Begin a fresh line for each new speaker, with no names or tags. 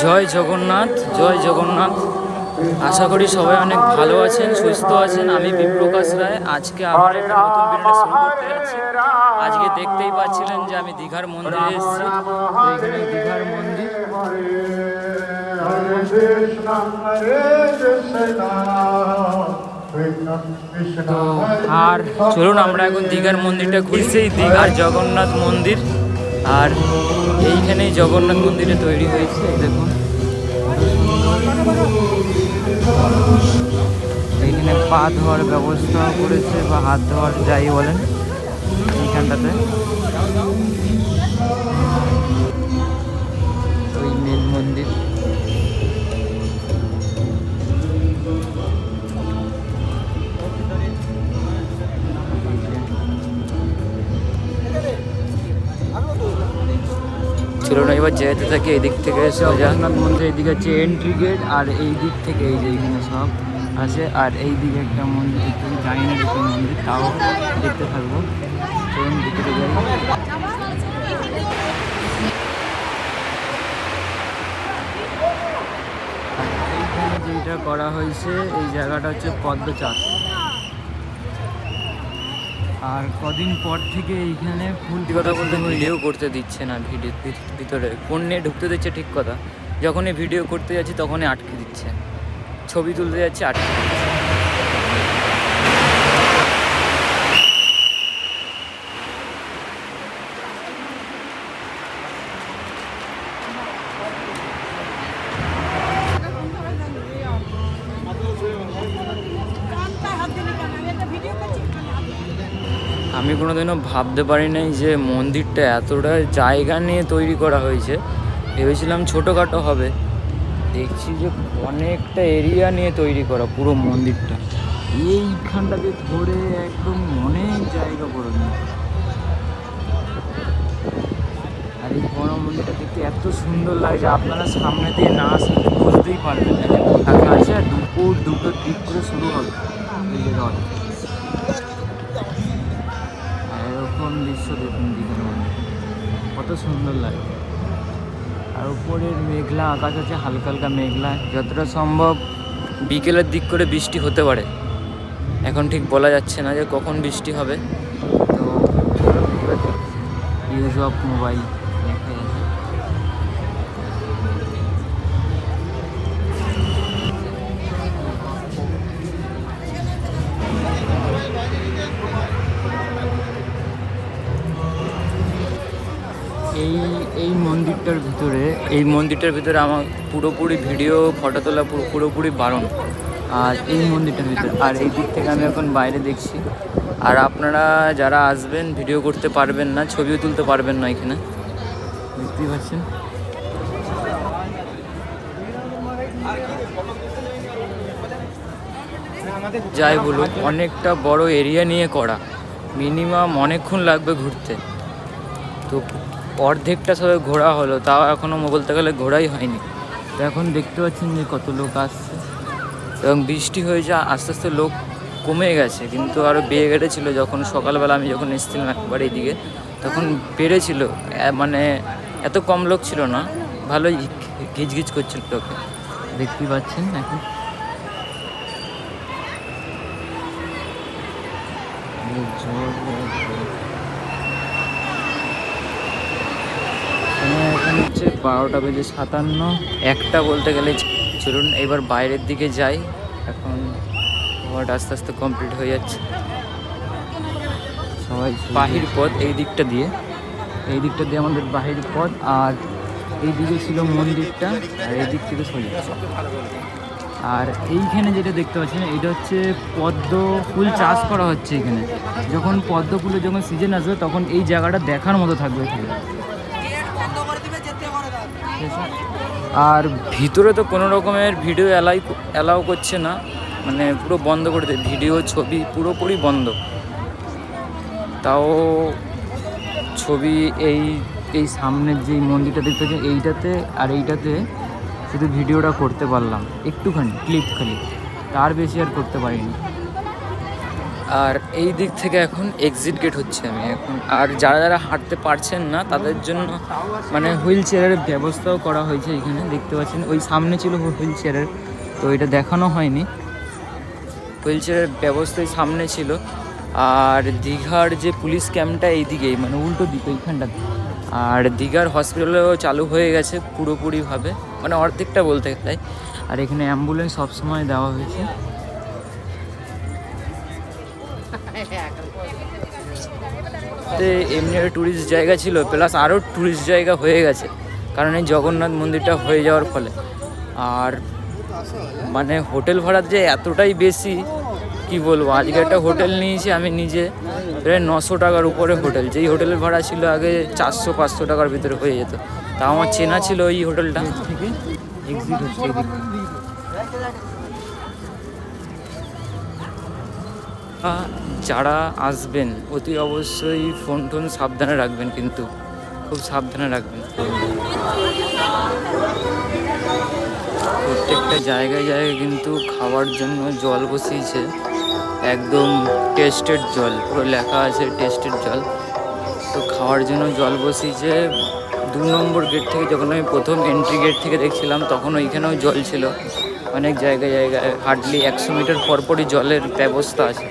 জয় জগন্নাথ, জয় জগন্নাথ। আশা করি সবাই অনেক ভালো আছেন, সুস্থ আছেন। আমি বিপ্রকাশ রায়। আজকে আবার একটা নতুন ভিডিও শুরু করতে যাচ্ছি। আজকে দেখতেই পাচ্ছিলেন যে আমি দীঘার মন্দিরে এসেছি। তো এখানে দীঘার মন্দির। তো আর চলুন আমরা এখন দীঘার মন্দিরটা ঘুরছি। দীঘার জগন্নাথ মন্দির, আর এইখানেই জগন্নাথ মন্দিরে তৈরি হয়েছে। দেখুন এইখানে পা ধোয়ার ব্যবস্থা করেছে, বা হাত ধোয়ার যাই বলেন এইখানটাতে। ওই মেন মন্দির। চলুন এবার যেতে থাকি। এই দিক থেকে জগন্নাথ মন্দির, এইদিকে হচ্ছে এন্ট্রি গেট, আর এই দিক থেকে এই যে এইখানে সব আছে। আর এই দিকে একটা মন্দির দেখতে জানি না দেখুন মন্দির, তাও দেখতে থাকবো। চলুন ভিতরে যাই। এইখানে যেটা করা হয়েছে এই জায়গাটা হচ্ছে পদ্ম চাষ। আর কদিন পর থেকে এইখানে ফুল কথা বলতে ভিডিও করতে দিচ্ছে না, ভিডিওর ভিতরে ফোন নিয়ে ঢুকতে দিচ্ছে ঠিক কথা, যখনই ভিডিও করতে যাচ্ছি তখনই আটকে দিচ্ছে, ছবি তুলতে যাচ্ছে আটকে দিচ্ছে। আমি কোনোদিনও ভাবতে পারি নাই যে মন্দিরটা এতটা জায়গা নিয়ে তৈরি করা হয়েছে। ভেবেছিলাম ছোটোখাটো হবে, দেখছি যে অনেকটা এরিয়া নিয়ে তৈরি করা পুরো মন্দিরটা। এইখানটাকে ধরে একদম অনেক জায়গা করে নিয়ে। আর এই বড় মন্দিরটা দেখতে এত সুন্দর লাগছে, আপনারা সামনে দিয়ে না আসলে বুঝতেই পারবেন না। ফাঁকা আছে, আর দুপুর দুটোর দিক করে শুরু হবে এই যে রথ। এরকম দৃশ্য দেখুন দীঘার মন্দির, কত সুন্দর লাগে। আর উপরের মেঘলা আকাশ আছে, হালকা হালকা মেঘলা। যতটা সম্ভব বিকেলের দিক করে বৃষ্টি হতে পারে, এখন ঠিক বলা যাচ্ছে না যে কখন বৃষ্টি হবে। তো ইউজ অফ মোবাইল দেখা যাচ্ছে। এই মন্দিরটার ভিতরে আমার পুরোপুরি ভিডিও ফটো তোলা পুরোপুরি বারণ। আর এই মন্দিরটার ভিতরে, আর এই দিক থেকে আমি এখন বাইরে দেখছি। আর আপনারা যারা আসবেন ভিডিও করতে পারবেন না, ছবিও তুলতে পারবেন না, এখানে দেখতেই পাচ্ছেন। যাই বলুক, অনেকটা বড় এরিয়া নিয়ে করা, মিনিমাম অনেকক্ষণ লাগবে ঘুরতে। তো অর্ধেকটা সবাই ঘোরা হলো, তাও এখনও বলতে গেলে ঘোরাই হয়নি। তো এখন দেখতে পাচ্ছেন যে কত লোক আসছে, এবং বৃষ্টি হয়েছে, আস্তে আস্তে লোক কমে গেছে, কিন্তু আরও বেড়ে গেটেছিলো। যখন সকালবেলা আমি যখন এসেছিলাম একবার এইদিকে, তখন বেড়েছিল, মানে এত কম লোক ছিল না, ভালোই ঘিচঘিচ করছিল লোকে, দেখতেই পাচ্ছেন এখন। এখন হচ্ছে 12:57, 1টা বলতে গেলে। চলুন এবার বাইরের দিকে যাই। এখন ঘোরাটা আস্তে আস্তে কমপ্লিট হয়ে যাচ্ছে। সবাই বাহির পথ এই দিকটা দিয়ে আমাদের বাহির পথ। আর এই দিকে ছিল মন্দিরটা, আর এই দিক থেকে সরে যাচ্ছে। আর এইখানে যেটা দেখতে পাচ্ছেন, এটা হচ্ছে পদ্ম ফুল চাষ করা হচ্ছে এখানে। যখন পদ্ম ফুলের যখন সিজন আসবে, তখন এই জায়গাটা দেখার মতো থাকবে এখানে। আর ভিতরে তো কোনো রকমের ভিডিও অ্যালাউ করছে না, মানে পুরো বন্ধ করে দেয়, ভিডিও ছবি পুরোপুরি বন্ধ। তাও ছবি এই সামনের যে মন্দিরটা দেখতে পাচ্ছেন, এইটাতে আর এইটাতে শুধু ভিডিওটা করতে পারলাম একটুখানি, ক্লিপ খালি, তার বেশি আর করতে পারিনি। আর এই দিক থেকে এখন এক্সিট গেট হচ্ছে আমি এখন। আর যারা যারা হাঁটতে পারছেন না তাদের জন্য মানে হুইল চেয়ারের ব্যবস্থাও করা হয়েছে এখানে, দেখতে পাচ্ছেন ওই সামনে ছিল হুইল চেয়ারের, তো এটা দেখানো হয়নি। হুইল চেয়ারের ব্যবস্থাই সামনে ছিল। আর দীঘার যে পুলিশ ক্যাম্পটা এইদিকেই, মানে উল্টো দিকে এইখানটাতে। আর দীঘার হসপিটালও চালু হয়ে গেছে পুরোপুরিভাবে, মানে অর্ধেকটা বলতে গেলে। আর এখানে অ্যাম্বুলেন্স সবসময় দেওয়া হয়েছে। এমনি ট্যুরিস্ট জায়গা ছিল, প্লাস আরও ট্যুরিস্ট জায়গা হয়ে গেছে কারণ এই জগন্নাথ মন্দিরটা হয়ে যাওয়ার ফলে। আর মানে হোটেল ভাড়া যে এতটাই বেশি কি বলবো, আজকে একটা হোটেল নিয়েছি আমি নিজে প্রায় 900 টাকার উপরে হোটেল, যেই হোটেলের ভাড়া ছিল আগে 400-500 টাকার ভিতরে হয়ে যেত। তা আমার চেনা ছিল এই হোটেলটা থেকে এক্সিট হচ্ছে। যারা আসবেন অতি অবশ্যই ফোন টোন সাবধানে রাখবেন, কিন্তু খুব সাবধানে রাখবেন। প্রত্যেকটা জায়গায় জায়গায় কিন্তু খাওয়ার জন্য জল বসিয়েছে, একদম টেস্টেড জল, পুরো লেখা আছে টেস্টেড জল। তো খাওয়ার জন্য জল বসিয়েছে 2 নম্বর গেট থেকে। যখন আমি প্রথম এন্ট্রি গেট থেকে দেখছিলাম তখন ওইখানেও জল ছিল, অনেক জায়গায় জায়গায় হার্ডলি 100 মিটার পরপরই জলের ব্যবস্থা আছে।